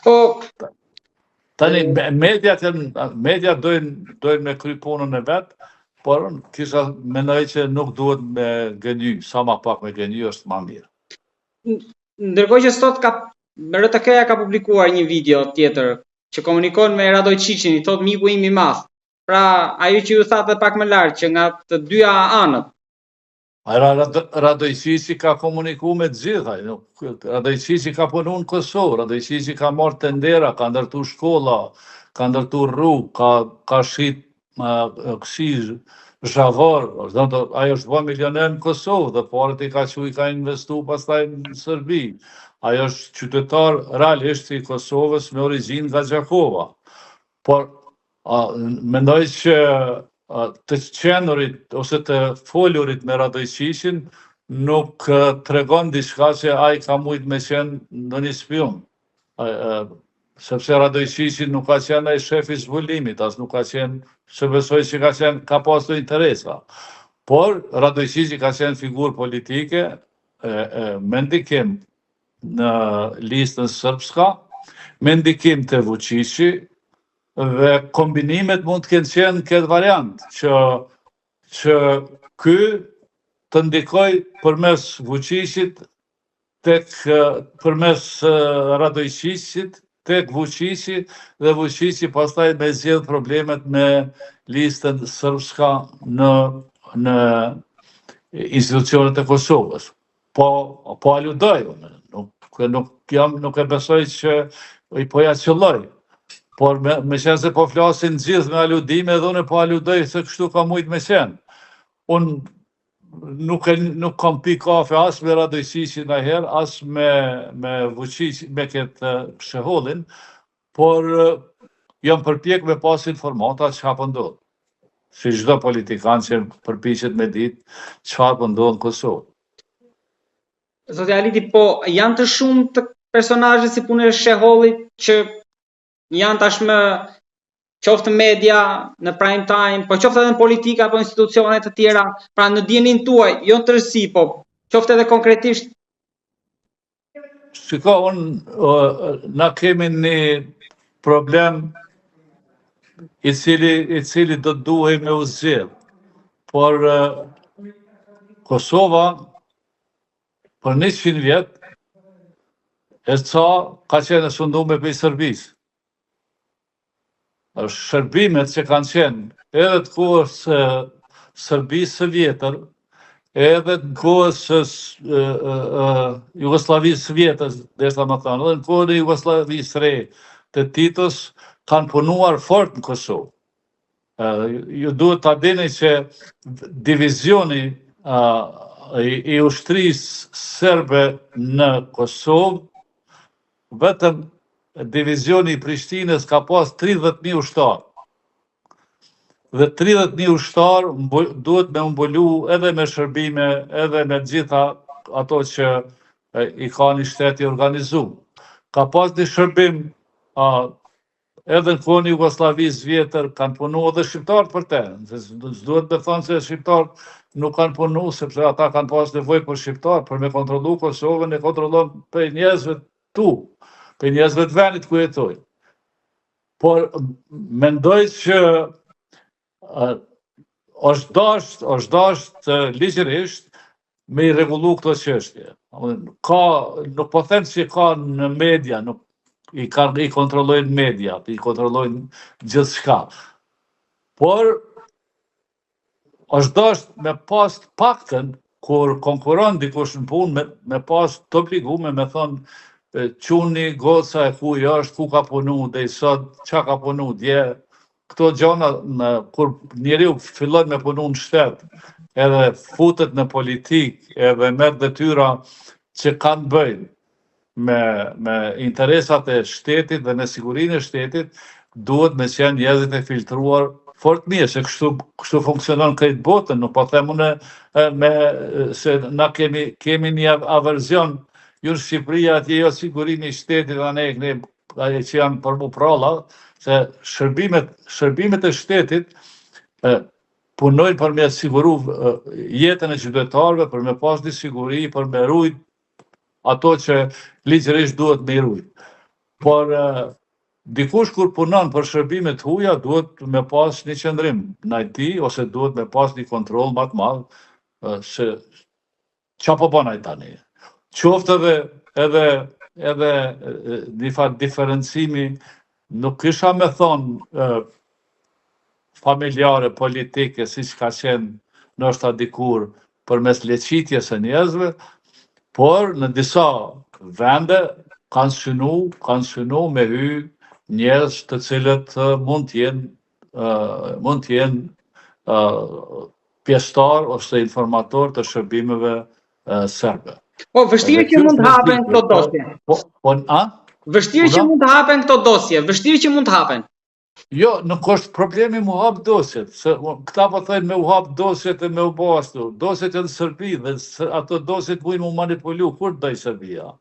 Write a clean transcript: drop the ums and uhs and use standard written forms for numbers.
Po, Tani media dojnë me kry punën e vet, por kisha mendoj që nuk duhet me gëny, sa ma pak me gëny është ma mirë. ndërkohë që sot RTK-ja ka publikuar një video tjetër që komunikon me Radoj Qiqin, i thot miku im i madh. Pra, ajo që ju thatë pak më lart që nga të dyja anët. Radoj Qiqi ka komuniku me të gjitha. Radoj Qiqi ka punu në Kosovë, Radoj Qiqi ka marrë tendera, ka ndërtu shkolla, ka ndërtu rrugë, ka shit kësi zhavar, ajo është bë milioner në Kosovë dhe parët i ka që i ka investu pastaj në Sërbi. Ajo është qytetar realisht i Kosovës me origjinë nga Gjakova. Por, mendoj që të qenurit ose të folurit me Radoj Qiqin nuk tregon diçka që ai ka mujt me qenë në një spion. Sepse Radoj Qiqi nuk ka qenë ai shefi i zbulimit, as nuk ka qenë, se besoj që ka pas të interesa. Por, Radoj Qiqi ka qenë figurë politike, me ndikim në listën sërbska, me ndikim të Vučići, dhe kombinimet mund të kenë qenë këtë variant, që ky të ndikoj përmes Vučićit, përmes Radoj Qiqit, tek Vučići dhe Vučići pastaj me zgjedh problemet me listën sërbska në institucionet e Kosovës. Po aludoj, nuk e besoj që i po ja qëlloj. Por me qenë se po flasin gjithë me aludime, edhe unë po aludoj se kështu ka mujt me qenë. Unë nuk kam pi kafe as me Radoj Qiqin ndonjëherë, as me Vučići, me këtë shehollin, por jam përpjek me pas informata çka po ndodh. Si çdo politikan që përpiqet me ditë çfarë po ndodh në Kosovë. Zoti Aliti, po janë të shumë të personazhe si punë e shehollit që janë tashmë qoftë media, në prime time, po qoftë edhe në politika apo institucione të tjera, pra në dijenin tuaj, jo në tërësi, po qoftë edhe konkretisht. Shiko, na kemi një problem i cili do të duhej me u zgjedh. Por Kosova për 100 vjet e ka qenë e sunduar me Serbisë. Shërbimet që kanë qenë edhe të kohës Serbisë së vjetër, edhe të kohës Jugosllavisë së vjetër, derisa më thënë, edhe në kohën e Jugosllavisë së re të Titos, kanë punuar fort në Kosovë. Ju duhet ta dini që divizioni i ushtrisë serbe në Kosovë, vetëm divizioni i Prishtinës ka pas 30.000 ushtarë. Dhe 30.000 ushtarë duhet me mbulu edhe me shërbime, edhe me gjitha ato që i ka një shteti organizuar. Ka pas një shërbim edhe në kohën e Jugosllavisë vjetër, kanë punu edhe shqiptarët për te. Duhet me thonë se shqiptarët nuk kanë punu, sepse ata kanë pas nevojë për shqiptarë, për me kontrollu Kosovën, e kontrollon për njerëzve tu, për njerëzve të vendit ku jetojnë. Por mendoj që është dashtë ligjërisht me i rregullu këto çështje. Nuk po them se ka në media, nuk i kontrollojnë media, i kontrollojnë gjithçka. Por është dashtë me pas të paktën kur konkuron dikush në punë me pas të obligume me thonë quni, goca e ku është, ku ka punu, dhe i sot, qa ka punu, dje. Këto gjona, kur njeriu fillon me punu në shtet, edhe futet në politik, edhe merr detyra që kanë bëjnë me interesat e shtetit dhe me sigurinë e shtetit, duhet me qenë njerëzit e filtruar fort mirë, se kështu funksionon krejt botën, nuk po them unë se na kemi një averzion. Ju në Shqipëria atje jo sigurimi i shtetit dhe ne që janë për mu pralla, se shërbimet e shtetit punojnë për me siguru jetën e qytetarëve, për me pas një siguri, për me rujt ato që ligjërisht duhet me rujt. Por dikush kur punon për shërbime të huaja duhet me pas një qëndrim në IT ose duhet me pas një kontroll më të madh se çfarë po bën ai tani. Qoftë edhe një fat diferencimi, nuk kisha me thonë familjare, politike, si që ka qenë nështë dikur përmes leqitjes e njerëzve, por në disa vende kanë synu me hy njerëz të cilët mund t'jenë pjesëtar ose informator të shërbimeve serbe. Po, vështirë që mund të hapen këto dosje. Vështirë që mund të hapen këto dosje, vështirë që mund të hapen. Jo, nuk është problemi mu hap dosjet, se këta po thojnë me u hap dosjet e me u bo ashtu. Dosjet e në Serbi dhe ato dosjet mujnë mu manipulu, kur doj Serbia?